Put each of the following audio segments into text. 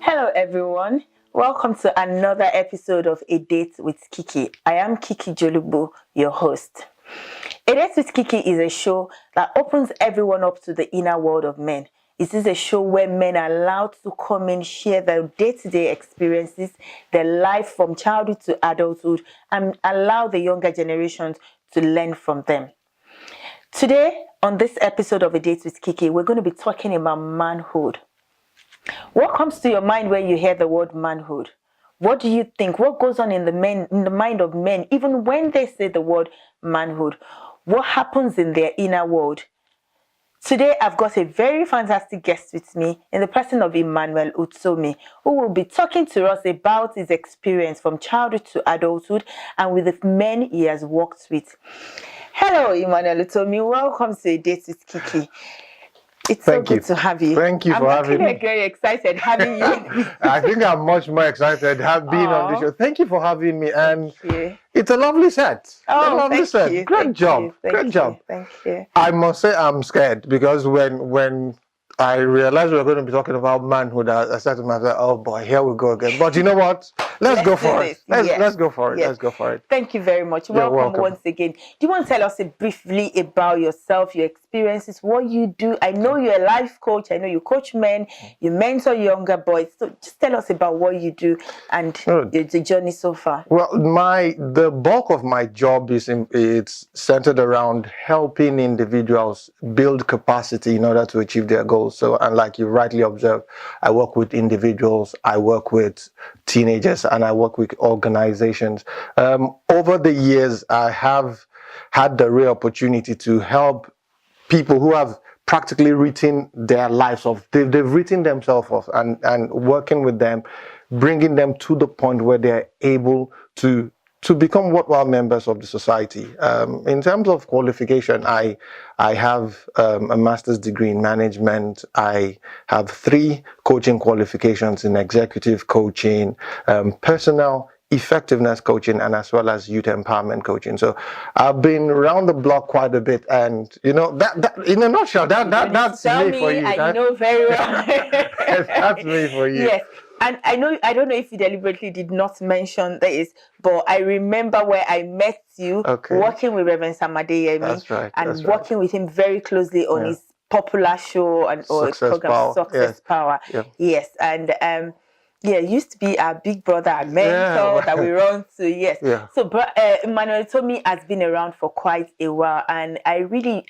Hello everyone, welcome to another episode of A Date with Kiki. I am Kiki Jolubu, your host. A Date with Kiki is a show that opens everyone up to the inner world of men. It is a show where men are allowed to come in, share their day-to-day experiences, their life from childhood to adulthood, and allow the younger generations to learn from them. Today, on this episode of A Date with Kiki, we're going to be talking about manhood. What comes to your mind when you hear the word manhood? What do you think? What goes on in the mind of men, even when they say the word manhood? What happens in their inner world? Today, I've got a very fantastic guest with me in the person of Utomi, who will be talking to us about his experience from childhood to adulthood and with the men he has worked with. Hello, Utomi. Welcome to A Date with Kiki. It's so good to have you. Thank you for having me. I'm actually very excited having you. I think I'm much more excited being on the show. Thank you for having me. And it's a lovely set. Great job. Thank you. I must say I'm scared because when I realized we were going to be talking about manhood, I said to myself, oh boy, here we go again. But you know what? Let's go for it. Let's go for it. Let's go for it. Thank you very much. Welcome once again. Do you want to tell us briefly about yourself, your experiences, what you do? I know you're a life coach. I know you coach men, you mentor younger boys. So just tell us about what you do and the journey so far. Well, the bulk of my job it's centered around helping individuals build capacity in order to achieve their goals. So, and like you rightly observed, I work with individuals, I work with teenagers, and I work with organizations. Over the years, I have had the real opportunity to help people who have practically written their lives off. They've written themselves off, and working with them, bringing them to the point where they're able to become worthwhile members of the society. In terms of qualification, I have a master's degree in management. I have 3 coaching qualifications in executive coaching, personal effectiveness coaching, and as well as youth empowerment coaching. So I've been around the block quite a bit, and you know that in a nutshell, that's me for you. I know very well. That's me for you. Yes. And I don't know if you deliberately did not mention this, but I remember where I met you working with Reverend Samadeyemi. That's right. And working with him very closely on his popular show and program Success Power. Yeah. Yes. And used to be our big brother and mentor that we run to. Yes. Yeah. So Utomi has been around for quite a while, and I really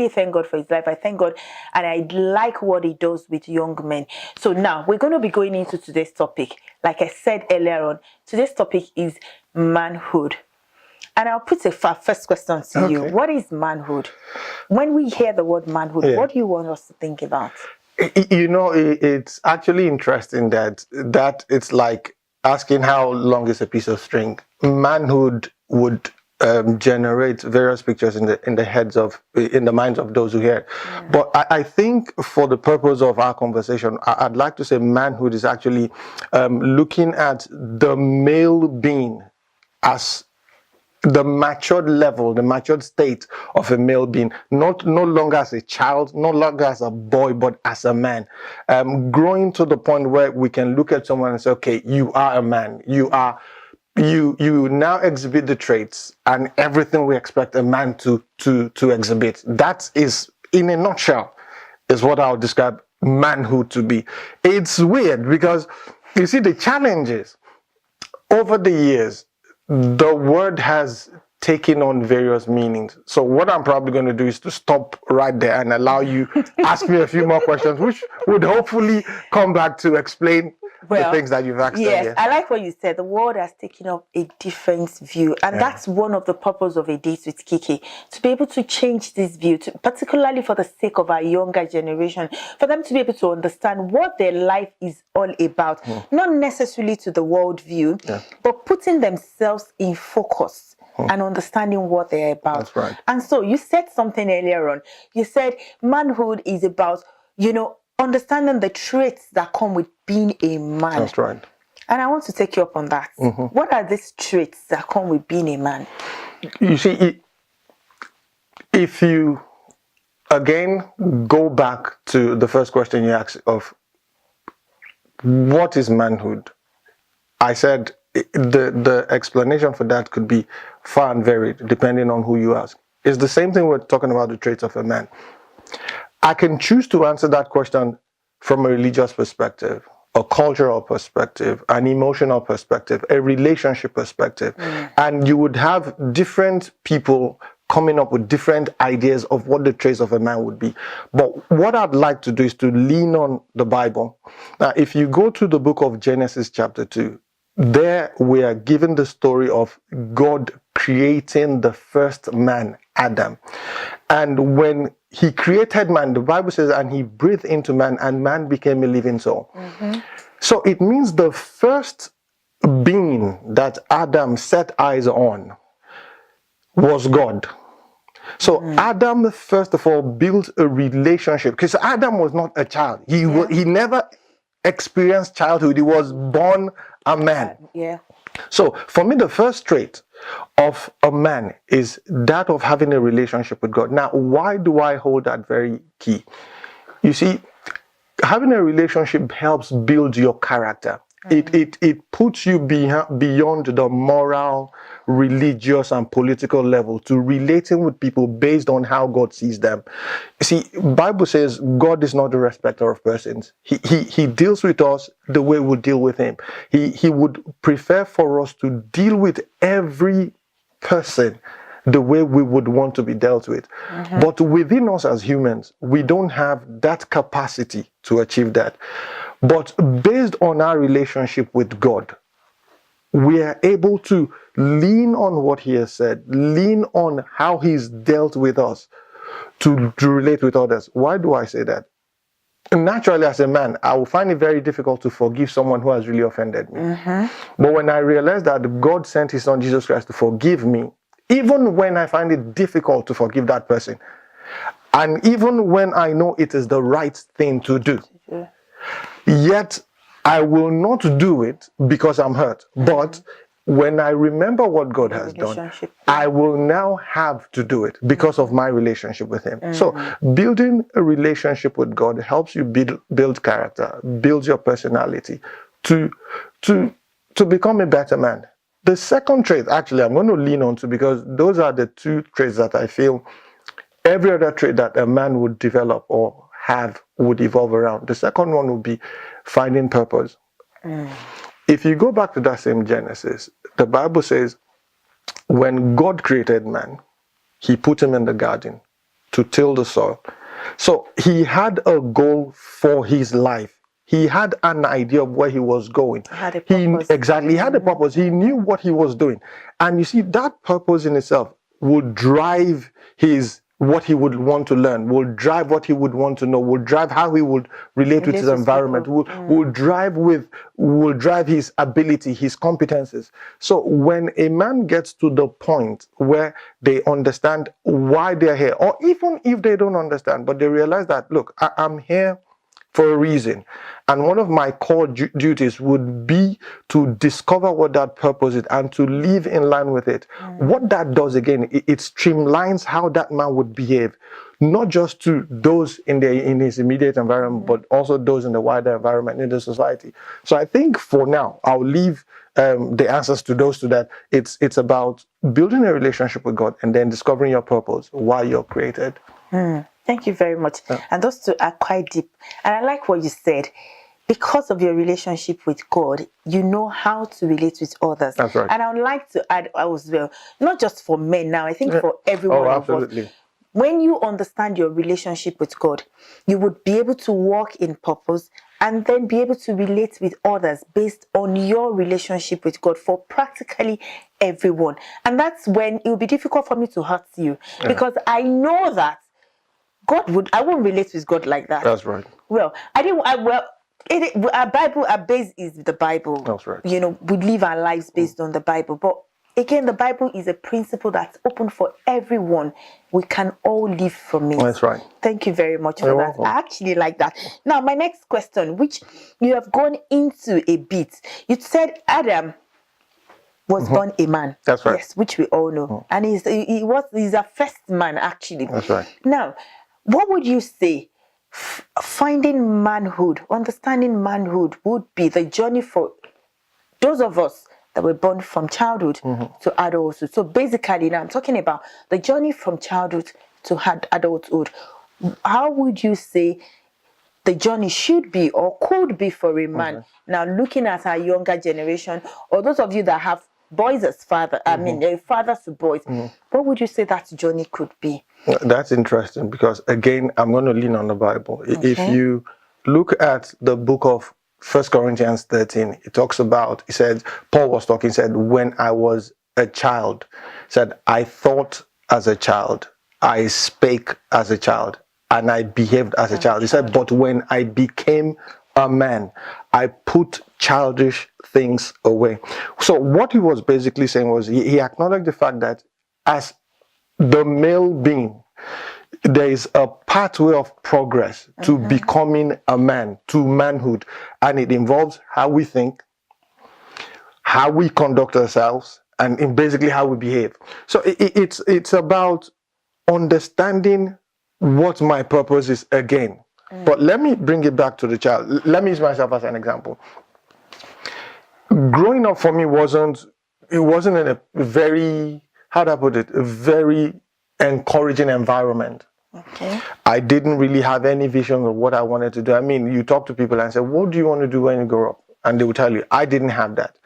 thank God for his life. I thank God, and I like what he does with young men. So now we're going to be going into today's topic. Like I said earlier on, today's topic is manhood. And I'll put a first question to you. What is manhood? When we hear the word manhood, what do you want us to think about? You know, it's actually interesting that it's like asking how long is a piece of string. Manhood would generate various pictures in the minds of those who hear it. Yeah. But I think for the purpose of our conversation, I'd like to say manhood is actually looking at the male being as the matured level, the matured state of a male being, no longer as a child, no longer as a boy, but as a man, growing to the point where we can look at someone and say, okay, you are a man, you now exhibit the traits and everything we expect a man to exhibit. That is, in a nutshell, is what I would describe manhood to be. It's weird because you see the challenges over the years. The word has taken on various meanings. So what I'm probably going to do is to stop right there and allow you ask me a few more questions, which would hopefully come back to explain the things that you've asked. Yes, I like what you said. The world has taken up a different view, and that's one of the purpose of A Date with Kiki, to be able to change this view, particularly for the sake of our younger generation, for them to be able to understand what their life is all about, not necessarily to the world view, but putting themselves in focus and understanding what they're about. That's right. And so you said something earlier on. You said manhood is about, understanding the traits that come with being a man. That's right. And I want to take you up on that. What are these traits that come with being a man? You see, if you again, go back to the first question you asked of what is manhood? I said the explanation for that could be far and varied depending on who you ask. It's the same thing we're talking about the traits of a man. I can choose to answer that question from a religious perspective, a cultural perspective, an emotional perspective, a relationship perspective. And you would have different people coming up with different ideas of what the traits of a man would be. But what I'd like to do is to lean on the Bible. Now, if you go to the book of Genesis chapter 2, there we are given the story of God creating the first man, Adam. And when he created man, the Bible says, and he breathed into man, and man became a living soul. So it means the first being that Adam set eyes on was God. So Adam, first of all, built a relationship, because Adam was not a child. He never experienced childhood. He was born a man. So for me, the first trait of a man is that of having a relationship with God. Now, why do I hold that very key? You see, having a relationship helps build your character. It puts you beyond the moral, religious, and political level to relating with people based on how God sees them. See, Bible says God is not a respecter of persons. He deals with us the way we deal with him. He would prefer for us to deal with every person the way we would want to be dealt with. But within us as humans, we don't have that capacity to achieve that. But based on our relationship with God, we are able to lean on what he has said, lean on how he's dealt with us to relate with others. Why do I say that? Naturally, as a man, I will find it very difficult to forgive someone who has really offended me. But when I realize that God sent his son Jesus Christ to forgive me, even when I find it difficult to forgive that person, and even when I know it is the right thing to do, yet I will not do it because I'm hurt. But when I remember what God has done, I will now have to do it because of my relationship with him. So building a relationship with God helps you build character, build your personality to become a better man. The second trait, actually, I'm going to lean on to, because those are the two traits that I feel every other trait that a man would develop or have would evolve around. The second one would be finding purpose. If you go back to that same Genesis, the Bible says when God created man, he put him in the garden to till the soil. So he had a goal for his life. He had an idea of where he was going. He had a purpose. He had a purpose. He knew what he was doing. And you see, that purpose in itself would drive what he would want to learn, will drive what he would want to know, will drive how he would relate with his environment, will drive his ability, his competences. So when a man gets to the point where they understand why they're here, or even if they don't understand, but they realize that, look, I'm here for a reason. And one of my core duties would be to discover what that purpose is and to live in line with it. What that does, again, it streamlines how that man would behave, not just to those in his immediate environment, but also those in the wider environment, in the society. So I think for now, I'll leave the answers to those two, that it's about building a relationship with God and then discovering your purpose, why you're created. Thank you very much. And those two are quite deep. And I like what you said. Because of your relationship with God, you know how to relate with others. That's right. And I would like to add as well, not just for men now, I think for everyone of us. When you understand your relationship with God, you would be able to walk in purpose and then be able to relate with others based on your relationship with God for practically everyone. And that's when it will be difficult for me to hurt you, because I know that I won't relate with God like that. That's right. Well, our Bible, our base is the Bible. That's right. You know, we live our lives based on the Bible. But again, the Bible is a principle that's open for everyone. We can all live from it. That's right. Thank you very much for that. Welcome. I actually like that. Now, my next question, which you have gone into a bit. You said Adam was born a man. That's right. Yes, which we all know. And he's a first man, actually. That's right. Now, what would you say finding manhood, understanding manhood would be the journey for those of us that were born from childhood to adulthood? So basically, now I'm talking about the journey from childhood to adulthood. How would you say the journey should be or could be for a man? Now, looking at our younger generation, or those of you that have boys as father, I mean, fathers to boys, what would you say that journey could be? That's interesting because, again, I'm going to lean on the Bible. If you look at the book of 1 Corinthians 13, it talks about, he said, Paul was talking, said, when I was a child, said, I thought as a child, I spake as a child, and I behaved as a child. He said, but when I became a man, I put childish things away. So what he was basically saying was he acknowledged the fact that as the male being, there is a pathway of progress to becoming a man, to manhood, and it involves how we think, how we conduct ourselves, and in basically how we behave. So it's about understanding what my purpose is again. But let me bring it back to the child. Let me use myself as an example. Growing up for me wasn't in a very, how do I put it, a very encouraging environment. Okay. I didn't really have any vision of what I wanted to do. I mean, you talk to people and say, what do you want to do when you grow up? And they will tell you, I didn't have that.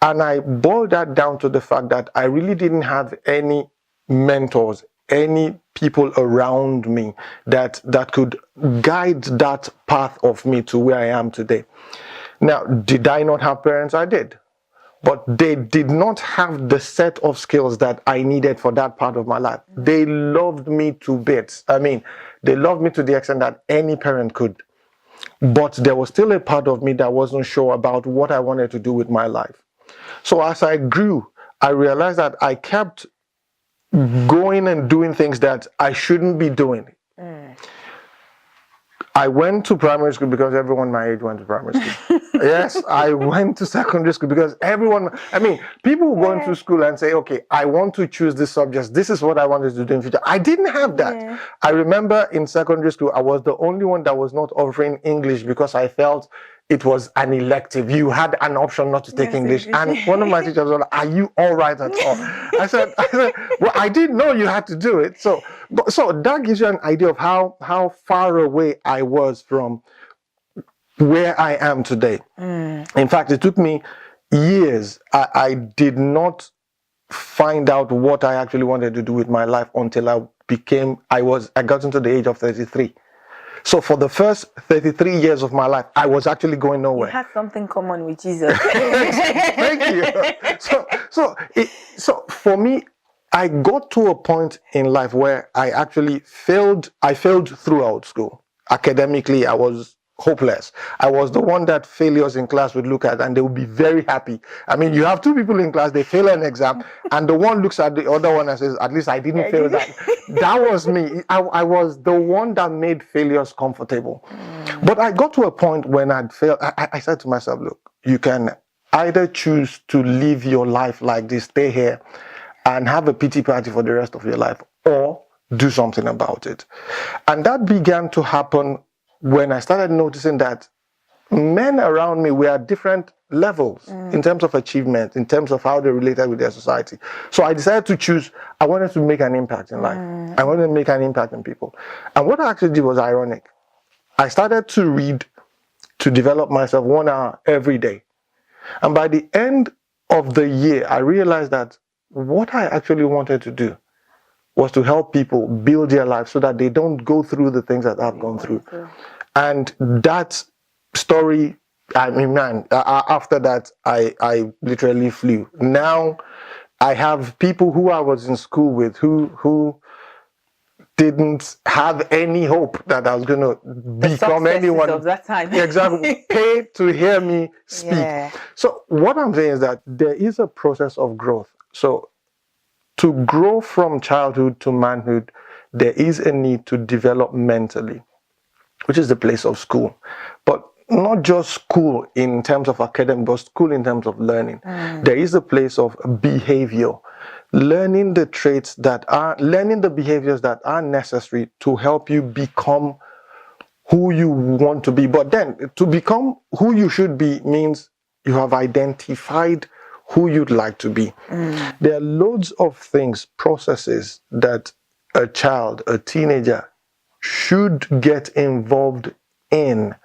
And I boiled that down to the fact that I really didn't have any mentors, any people around me that could guide that path of me to where I am today. Now, did I not have parents? I did. But they did not have the set of skills that I needed for that part of my life. They loved me to bits. I mean, they loved me to the extent that any parent could. But there was still a part of me that wasn't sure about what I wanted to do with my life. So as I grew, I realized that I kept going and doing things that I shouldn't be doing. I went to primary school because everyone my age went to primary school. Yes, I went to secondary school because everyone, I mean, people go into school and say, okay, I want to choose this subject. This is what I wanted to do in future. I didn't have that. I remember in secondary school, I was the only one that was not offering English because I felt it was an elective. You had an option not to take English. And one of my teachers was like, are you all right at all? I said, well, I didn't know you had to do it. So that gives you an idea of how far away I was from where I am today. In fact, it took me years. I did not find out what I actually wanted to do with my life until I got into the age of 33. So for the first 33 years of my life, I was actually going nowhere. You had something common with Jesus. Thank you. So for me, I got to a point in life where I actually failed. I failed throughout school. Academically, I was hopeless. I was the one that failures in class would look at and they would be very happy. I mean, you have two people in class, they fail an exam, and the one looks at the other one and says, at least I didn't fail that. That was me. I was the one that made failures comfortable. But I got to a point when I'd failed. I said to myself, look, you can either choose to live your life like this, stay here, and have a pity party for the rest of your life, or do something about it. And that began to happen when I started noticing that men around me were at different levels in terms of achievement, in terms of how they related with their society. So I decided to choose, I wanted to make an impact in life. I wanted to make an impact in people. And what I actually did was ironic. I started to read to develop myself 1 hour every day. And by the end of the year, I realized that what I actually wanted to do was to help people build their lives so that they don't go through the things that I've gone through. And that story, I mean, man, after that, I literally flew. Now, I have people who I was in school with who didn't have any hope that I was going to become anyone. Of that time. Exactly. Pay to hear me speak. Yeah. So what I'm saying is that there is a process of growth. So to grow from childhood to manhood, there is a need to develop mentally, which is the place of school. But not just school in terms of academic, but school in terms of learning. There is a place of behavior. learning the learning the behaviors that are necessary to help you become who you want to be. But then to become who you should be means you have identified who you'd like to be. There are loads of things, processes that a child, a teenager should get involved in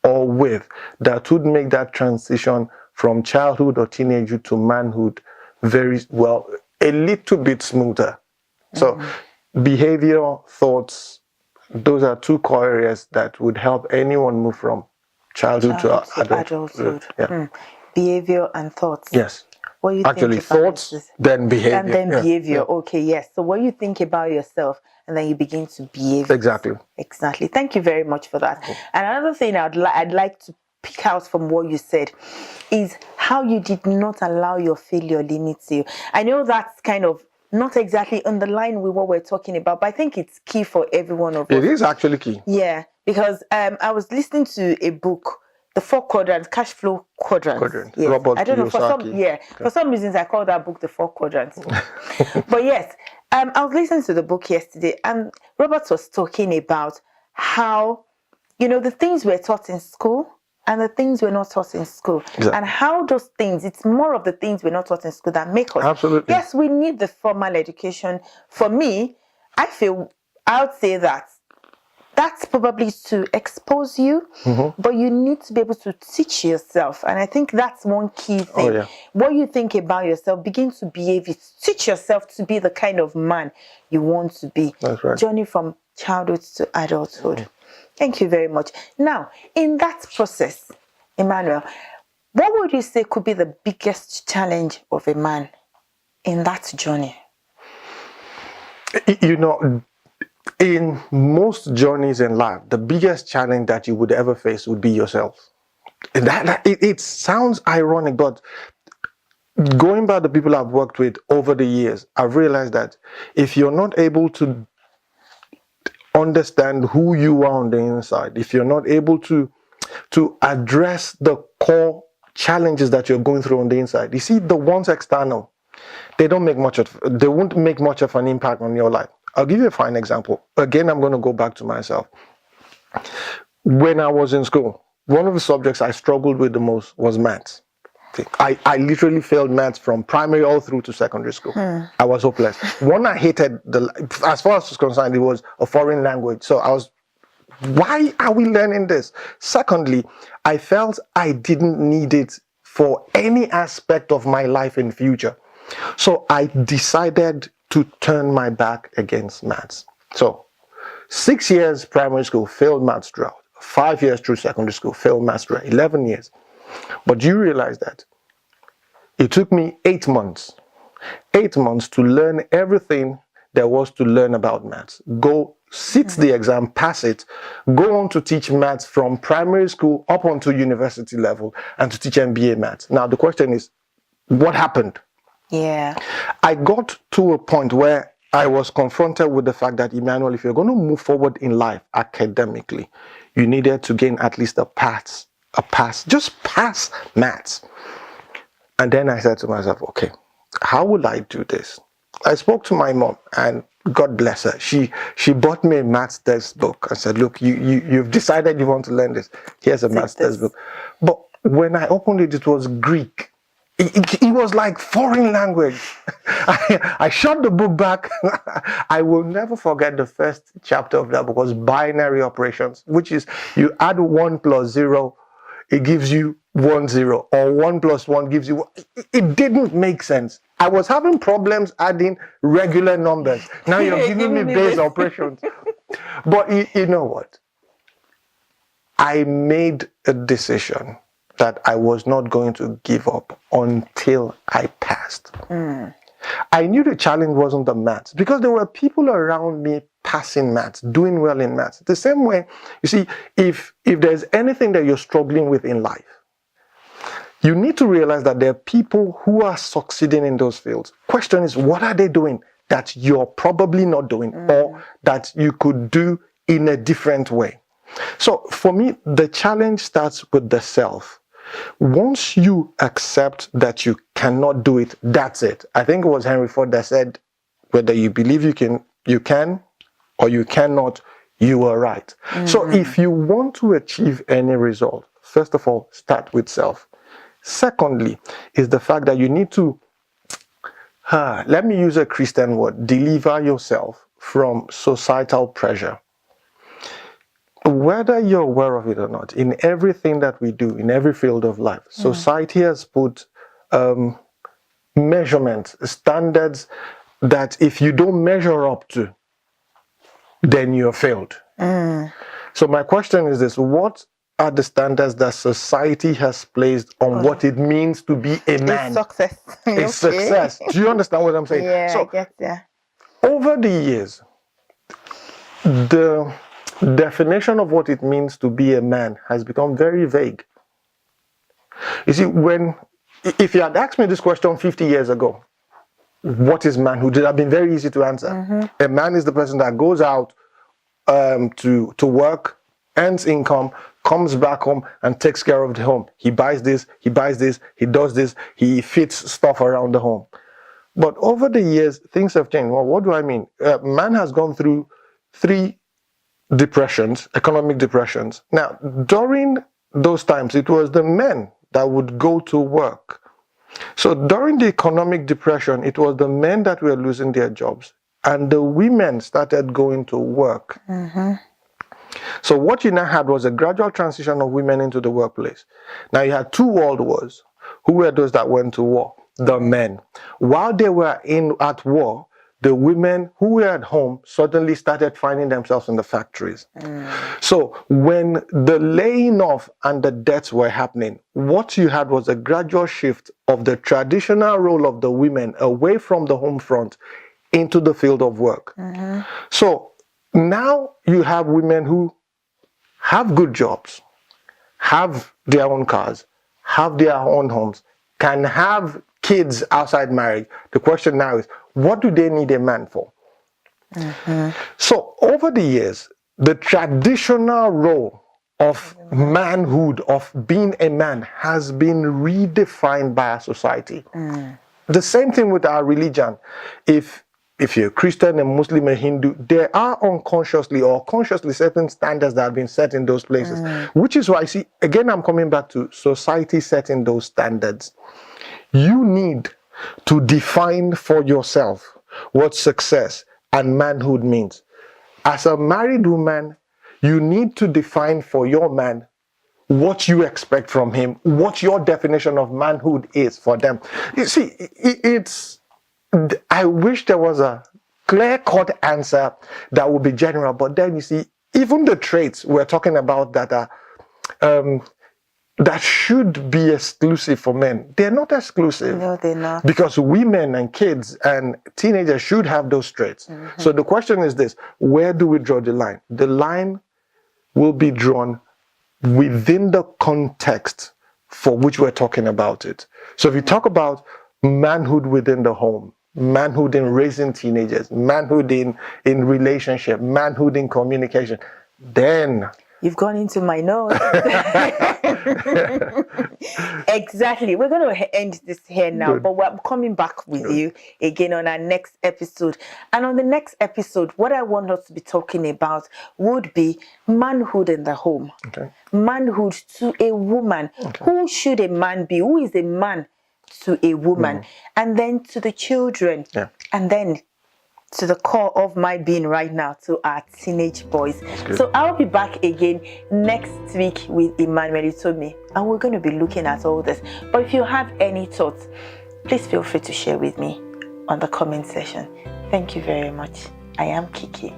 or with that would make that transition from childhood or teenagehood to manhood a little bit smoother. So behavior, thoughts, those are two core areas that would help anyone move from childhood to adulthood. Yeah. Behavior and thoughts. Yes. What you Actually, think about thoughts, this? then behavior. And then behavior. Okay, yes. So what you think about yourself, and then you begin to behave. Exactly. Exactly. Thank you very much for that. And another thing I'd like to pick out from what you said is how you did not allow your failure limit you. I know that's kind of not exactly on the line with what we're talking about, but I think it's key for every one of us. It is actually key. Yeah, because I was listening to a book, The 4 Quadrants, Cash Flow Quadrants. Yes. Robert I don't know, Kiyosaki. for some reasons I call that book The 4 Quadrants. But yes, I was listening to the book yesterday, and Robert was talking about how, the things we're taught in school and the things we're not taught in school. Exactly. And how those things, it's more of the things we're not taught in school that make us. Absolutely. Yes, we need the formal education. For me, I would say that's probably to expose you, but you need to be able to teach yourself. And I think that's one key thing. Oh, yeah. What you think about yourself, begin to behave it. Teach yourself to be the kind of man you want to be. That's right. Journey from childhood to adulthood. Thank you very much. Now, in that process, Emmanuel, what would you say could be the biggest challenge of a man in that journey? In most journeys in life, the biggest challenge that you would ever face would be yourself. It sounds ironic, but going by the people I've worked with over the years, I've realized that if you're not able to understand who you are on the inside, if you're not able to address the core challenges that you're going through on the inside, you see, the ones external, they won't make much of an impact on your life. I'll give you a fine example. Again, I'm going to go back to myself. When I was in school, one of the subjects I struggled with the most was maths. I literally failed maths from primary all through to secondary school. I was hopeless. One, I hated, as far as I was concerned, it was a foreign language. So why are we learning this? Secondly, I felt I didn't need it for any aspect of my life in future. So I decided to turn my back against maths. So 6 years primary school, failed maths throughout. 5 years through secondary school, failed maths throughout. 11 years. But you realize that it took me 8 months. 8 months to learn everything there was to learn about maths. Go sit the exam, pass it, go on to teach maths from primary school up onto university level and to teach MBA maths. Now the question is, what happened? Yeah. I got to a point where I was confronted with the fact that, Emmanuel, if you're going to move forward in life academically, you needed to gain at least a pass, just pass maths. And then I said to myself, okay, how will I do this? I spoke to my mom, and God bless her. She bought me a maths textbook and said, look, you've decided you want to learn this. Here's a maths textbook. But when I opened it, it was Greek. It was like foreign language. I shut the book back. I will never forget the first chapter of that book was binary operations, which is you add 1 plus 0, it gives you 1 0, or 1 plus 1 gives you. It didn't make sense. I was having problems adding regular numbers. Now you're giving me base operations. But you know what? I made a decision that I was not going to give up until I passed. I knew the challenge wasn't the maths because there were people around me passing maths, doing well in maths. The same way, you see, if there's anything that you're struggling with in life, you need to realize that there are people who are succeeding in those fields. Question is, what are they doing that you're probably not doing or that you could do in a different way? So for me, the challenge starts with the self. Once you accept that you cannot do it, that's it. I think it was Henry Ford that said, whether you believe you can or you cannot, you are right. So if you want to achieve any result, first of all, start with self. Secondly, is the fact that you need to, let me use a Christian word, deliver yourself from societal pressure. Whether you're aware of it or not, in everything that we do, in every field of life, society has put measurements, standards that if you don't measure up to, then you're failed. So my question is this: what are the standards that society has placed on what it means to be a man? It's success. It's success. Do you understand what I'm saying? Yeah, So I get that. over the years, the definition of what it means to be a man has become very vague. You see, if you had asked me this question 50 years ago, what is manhood? It would have been very easy to answer. A man is the person that goes out to work, earns income, comes back home and takes care of the home. He buys this, he does this, he fits stuff around the home. But over the years, things have changed. Well, what do I mean? Man has gone through 3 depressions, economic depressions. Now, during those times, it was the men that would go to work. So during the economic depression, it was the men that were losing their jobs, and the women started going to work. So what you now had was a gradual transition of women into the workplace. Now you had 2 world wars. Who were those that went to war? The men. While they were at war, the women who were at home suddenly started finding themselves in the factories. So when the laying off and the deaths were happening, what you had was a gradual shift of the traditional role of the women away from the home front into the field of work. So now you have women who have good jobs, have their own cars, have their own homes, can have kids outside marriage. The question now is, what do they need a man for? So over the years, the traditional role of manhood, of being a man, has been redefined by our society. The same thing with our religion. If you're a Christian, a Muslim, a Hindu, there are unconsciously or consciously certain standards that have been set in those places, which is why, see, again, I'm coming back to society setting those standards. You need to define for yourself what success and manhood means. As a married woman, you need to define for your man what you expect from him, what your definition of manhood is for them. You see, I wish there was a clear-cut answer that would be general, but then you see, even the traits we're talking about that are that should be exclusive for men, they're not exclusive. No, they're not. Because women and kids and teenagers should have those traits. So the question is this: where do we draw the line? The line will be drawn within the context for which we're talking about it. So if you talk about manhood within the home, manhood in raising teenagers, manhood in relationship, manhood in communication, then you've gone into my notes. Exactly. We're going to end this here now. Good. But we're coming back with you again on our next episode. And on the next episode, what I want us to be talking about would be manhood in the home. Manhood to a woman. Who should a man be? Who is a man to a woman? And then to the children. And then to the core of my being right now, to our teenage boys. So I'll be back again next week with Emmanuel Utomi, and we're going to be looking at all this. But if you have any thoughts, please feel free to share with me on the comment section. Thank you very much. I am Kiki.